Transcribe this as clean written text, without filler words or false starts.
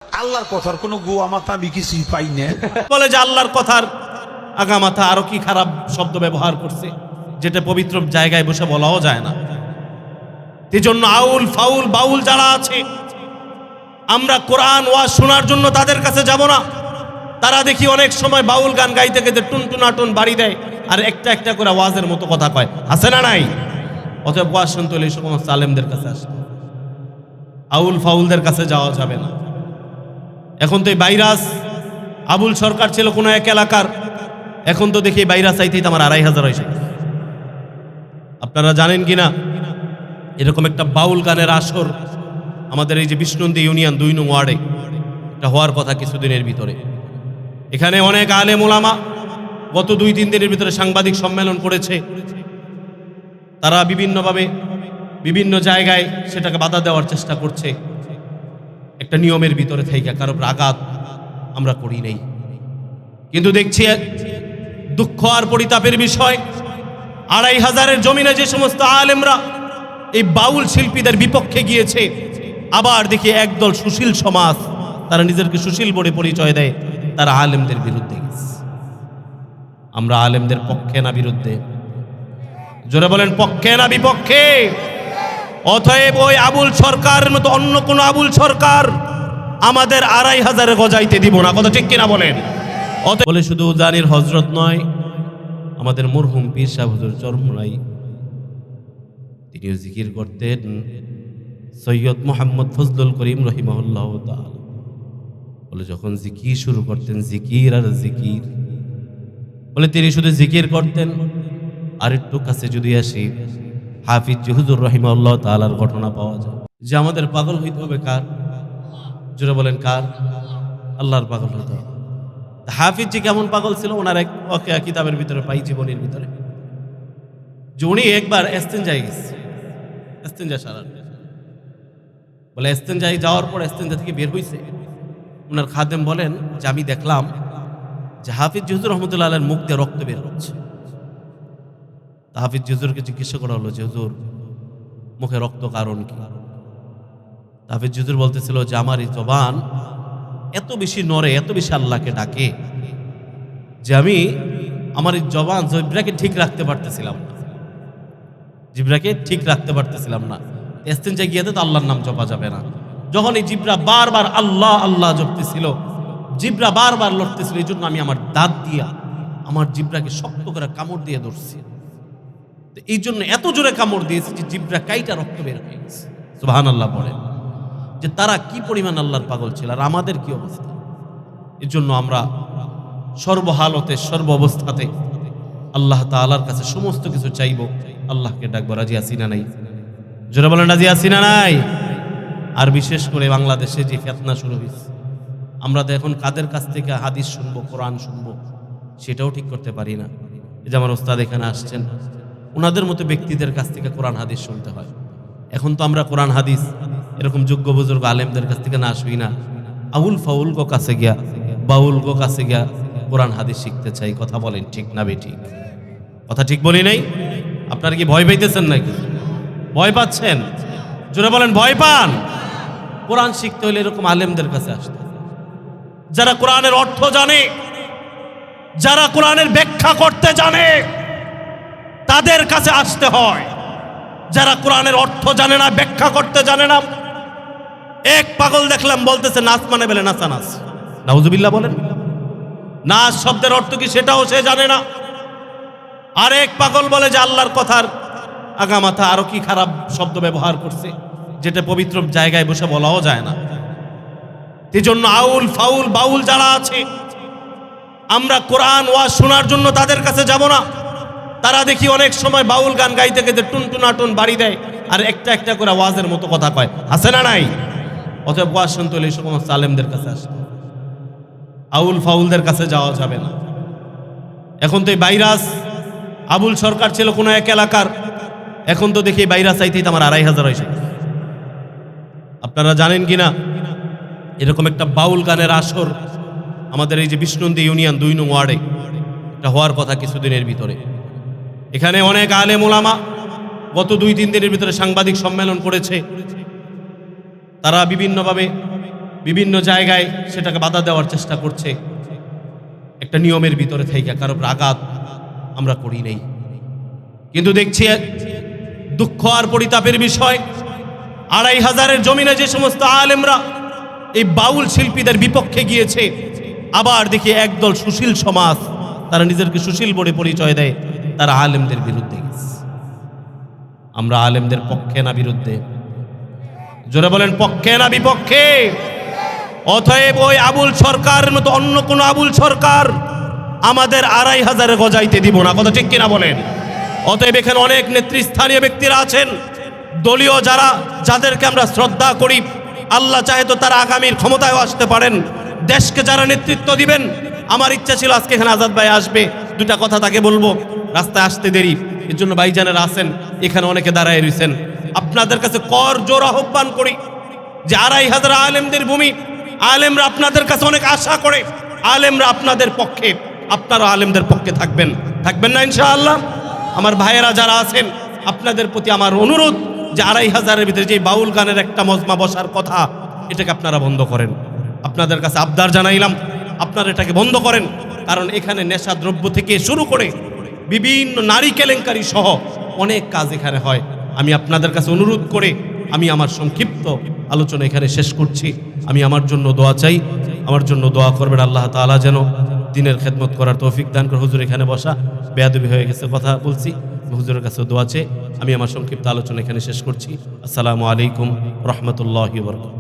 আল্লাহর কথার কোনো গোয়া মাথা আমি কিছুই পাই না। বলে যে আল্লাহর কথার আগামাথা আরো কি খারাপ শব্দ ব্যবহার করছে, যেটা পবিত্র জায়গায় বসে বলাও যায় না। এই জন্য আউল ফাউল বাউল যারা আছে, আমরা কোরআন ওয়াজ শোনার জন্য তাদের কাছে যাব না। তারা দেখি অনেক সময় বাউল গান গাইতে গাইতে টুনটুনাটুন বাড়ি দেয়, আর একটা একটা করে ওয়াজের মতো কথা কয়, আছে না নাই? অতএব ওয়াজ শুনতে হলে এই সমস্ত আলেমদের কাছে আসতে হবে, আউল ফাউলদের কাছে যাওয়া যাবে না। এখন তো এই ভাইরাস, আবুল সরকার ছিল কোনো এক এলাকার, এখন তো দেখি ভাইরাস আইতেই তো আমার ২৫০০ হয়েছে। আপনারা জানেন কিনা এরকম একটা বাউল গানের আসর আমাদের এই যে বিষ্ণুন্দী ইউনিয়ন ২ নং ওয়ার্ডে এটা হওয়ার কথা কিছুদিনের ভিতরে। এখানে অনেক আলেম ওলামা গত ২-৩ দিনের ভিতরে সাংবাদিক সম্মেলন করেছে। তারা বিভিন্নভাবে বিভিন্ন জায়গায় সেটাকে বাধা দেওয়ার চেষ্টা করছে, একটা নিয়মের ভিতরে থেকে কারো আঘাত আমরা করি নাই। কিন্তু দেখছি দুঃখ আর পরিতাপের বিষয়, ২৫০০-এর জমিনে যে সমস্ত আলেমরা এই বাউল শিল্পীদের বিপক্ষে গিয়েছে, আবার দেখি একদল সুশীল সমাজ, তারা নিজেদেরকে সুশীল বলে পরিচয় দেয়, তারা আলেমদের বিরুদ্ধে গেছে। আমরা আলেমদের পক্ষে না বিরুদ্ধে? জোরে বলেন, পক্ষে না বিপক্ষে? অতএব ওই আবুল সরকারের মতো অন্য কোন আবুল সরকার আমাদের ২৫০০ গজাইতে দিব না, কথা ঠিক কিনা বলেন? বলে শুধু জানির হজরত নয়, আমাদের মরহুম পীর সাহেব হুজুর চরমুনাই তিনিও জিকির করতেন। সৈয়দ মোহাম্মদ ফজলুল করিম রহিমাহুল্লাহ তাআলা বলে যখন জিকির শুরু করতেন, জিকির আর জিকির, বলে তিনি শুধু জিকির করতেন। আর একটু কাছে যদি আসি, হাফিজ হুজুর রহিমাহুল্লাহ তাআলার ঘটনা পাওয়া যায় যে আমাদের পাগল হইতে হবে কার? জোরে বলেন কার? আল্লাহর পাগল হইতে হবে। হাফিজ জি কেমন পাগল ছিল ওনার এক কিতাবের ভিতরে পাই, জীবনের ভিতরে, যে উনি একবার এস্তেঞ্জায় গেছে, এস্তেঞ্জা সারার, বলে এস্তেঞ্জায় যাওয়ার পর এস্তেঞ্জা থেকে বের হইছে, ওনার খাদেম বলেন যে আমি দেখলাম যে হাফিজ হুজুর রহমতুল্লাহ আলাইহির মুখ দিয়ে রক্ত বের হচ্ছে। হাফিজ হুজুরকে জিজ্ঞাসা করা হলো যে হুজুর মুখে রক্ত কারণ কি? হাফিজ হুজুর বলতেছিল যে আমার এই জবান এত বেশি নড়ে, এত বেশি আল্লাহকে ডাকে যে আমি আমার এই জবান জিহ্বাকে ঠিক রাখতে পারতেছিলাম না, জিহ্বাকে ঠিক রাখতে পারতেছিলাম না। ইস্তেঞ্জায় গিয়ে তো আল্লাহর নাম জপা যাবে না। যখন এই জিহ্বা বারবার আল্লাহ আল্লাহ জপতেছিল, জিহ্বা বারবার লড়তেছিল, এই জন্য আমি আমার দাঁত দিয়া আমার জিহ্বাকে শক্ত করে কামড় দিয়ে ধরছি। এই জন্য এত জোরে কামড় দিয়েছে যে জিহ্বা কাইটা রক্ত বের হয়ে গেছে। সুবহানাল্লাহ বলেন, যে তারা কি পরিমাণ আল্লাহর পাগল ছিল আর আমাদের কি অবস্থা। এর জন্য আমরা সর্বহালতে সর্ব অবস্থাতে আল্লাহ তাআলার কাছে সমস্ত কিছু চাইব, আল্লাহকে ডাকবো। রাজি আছি না নাই? জোরে বলেন রাজি আছি না নাই? আর বিশেষ করে বাংলাদেশে যে ফিতনা শুরু হয়েছে, আমরা তো এখন কাদের কাছ থেকে হাদিস শুনবো, কোরআন শুনবো, সেটাও ঠিক করতে পারি না। এই যে আমার ওস্তাদ এখানে আসছেন, ওনাদের মতো ব্যক্তিদের কাছ থেকে কোরআন হাদিস শুনতে হয়। এখন তো আমরা কোরআন হাদিস এরকম যোগ্য বুজুর্গ আলেমদের কাছ থেকে না শুই না, আউল ফাউল গো কাছে গিয়া, বাউল গো কাছে গিয়া কোরআন হাদিস শিখতে চাই। কথা বলেন ঠিক না বেঠিক? কথা ঠিক বলি নাই? আপনারা কি ভয় পাইতেছেন নাকি? ভয় পাচ্ছেন? জোরে বলেন, ভয় পান? কোরআন শিখতে হলে এরকম আলেমদের কাছে আসতে হবে, যারা কোরআনের অর্থ জানে, যারা কোরআনের ব্যাখ্যা করতে জানে, তাদের কাছে আসতে হয়। যারা কোরআনের অর্থ জানে না, ব্যাখ্যা করতে জানে না, এক পাগল দেখলাম বলতেছে নাচ মানে বেলে নাচা নাচ, নাউজুবিল্লাহ বলেন। নাচ শব্দের অর্থ কি সেটাও সে জানে না। আর এক পাগল বলে যে আল্লাহর কথার আগামাথা আরো কি খারাপ শব্দ ব্যবহার করছে, যেটা পবিত্র জায়গায় বসে বলাও যায় না। এই জন্য আউল ফাউল বাউল যারা আছে, আমরা কোরআন ওয়াজ শোনার জন্য তাদের কাছে যাব না। তারা দেখি অনেক সময় বাউল গান গাইতে গাইতে টুনটুনাটুন বাড়ি দেয়, আর একটা একটা করে ওয়াজের মতো কথা কয়, আছে না নাই? অতএব ওয়াজ শুনতে হলে এই সমস্ত আলেমদের কাছে আসতে হবে, আউল ফাউলদের কাছে যাওয়া যাবে না। এখন তো এই ভাইরাস, আবুল সরকার ছিল কোনো এক এলাকার, এখন তো দেখি ভাইরাস আইতেই তো আমার ২৫০০ হয়েছে। আপনারা জানেন কিনা এরকম একটা বাউল গানের আসর আমাদের এই যে বিষ্ণুন্দী ইউনিয়ন ২ নং ওয়ার্ডে এটা হওয়ার কথা কিছুদিনের ভিতরে। এখানে অনেক আলেম ওলামা গত ২-৩ দিনের ভিতরে সাংবাদিক সম্মেলন করেছে। তারা বিভিন্নভাবে বিভিন্ন জায়গায় সেটাকে বাধা দেওয়ার চেষ্টা করছে। একটা নিয়মের ভিতরে থেকে কারো আঘাত আমরা করি নেই, কিন্তু দেখছি দুঃখ আর পরিতাপের বিষয় 2500-এর জমিনে যে সমস্ত আলেমরা এই বাউল শিল্পীদের বিপক্ষে গিয়েছে, আবার দেখি একদল সুশীল সমাজ, তারা নিজেদেরকে সুশীল বলে পরিচয় দেয়, তারা আলেমদের বিরুদ্ধে গেছে। আমরা আলেমদের পক্ষে না বিরুদ্ধে? জোরে বলেন, পক্ষে না বিপক্ষে? অতএব ওই আবুল সরকারের মতো অন্য কোন আবুল সরকার আমাদের 2500 গজাইতে দিব না, কথা ঠিক কিনা বলেন? অতএব এখানে অনেক নেতৃস্থানীয় ব্যক্তিরা আছেন, দলীয় যাদেরকে আমরা শ্রদ্ধা করি, আল্লাহ চাহে তো তারা আগামীর ক্ষমতায় আসতে পারেন, দেশকে যারা নেতৃত্ব দিবেন। আমার ইচ্ছা ছিল আজকে এখানে আজাদ ভাই আসবে, দুটা কথা তাকে বলবো, রাস্তায় আসতে দেরি, এর জন্য ভাইজানেরা আছেন, এখানে অনেকে দাঁড়ায় রয়েছেন। আপনাদের কাছে কর জোর আহ্বান করি যে 2500 আলেমদের ভূমি, আলেমরা আপনাদের কাছে অনেক আশা করে, আলেমরা আপনাদের পক্ষে, আপনারা আলেমদের পক্ষে থাকবেন না ইনশাআল্লাহ? আমার ভাইয়েরা যারা আছেন, আপনাদের প্রতি আমার অনুরোধ যে 2500-এর ভিতরে যে বাউল গানের একটা মজমা বসার কথা, এটাকে আপনারা বন্ধ করেন। আপনাদের কাছে আবদার জানাইলাম, আপনারা এটাকে বন্ধ করেন, কারণ এখানে নেশা দ্রব্য থেকে শুরু করে বিভিন্ন নারী কেলেঙ্কারি সহ অনেক কাজ এখানে হয়। আমি আপনাদের কাছে অনুরোধ করে আমি আমার সংক্ষিপ্ত আলোচনা এখানে শেষ করছি। আমি আমার জন্য দোয়া চাই, আমার জন্য দোয়া করবেন আল্লাহ তাআলা যেন দিনের খেদমত করার তৌফিক দান করে। হুজুর এখানে বসা বেয়াদবি হয়ে গেছে, কথা বলছি, হুজুরের কাছে দোয়া চেয়ে আমি আমার সংক্ষিপ্ত আলোচনা এখানে শেষ করছি। আসসালামু আলাইকুম রহমতুল্লাহি ওয়া বারাকাতুহু।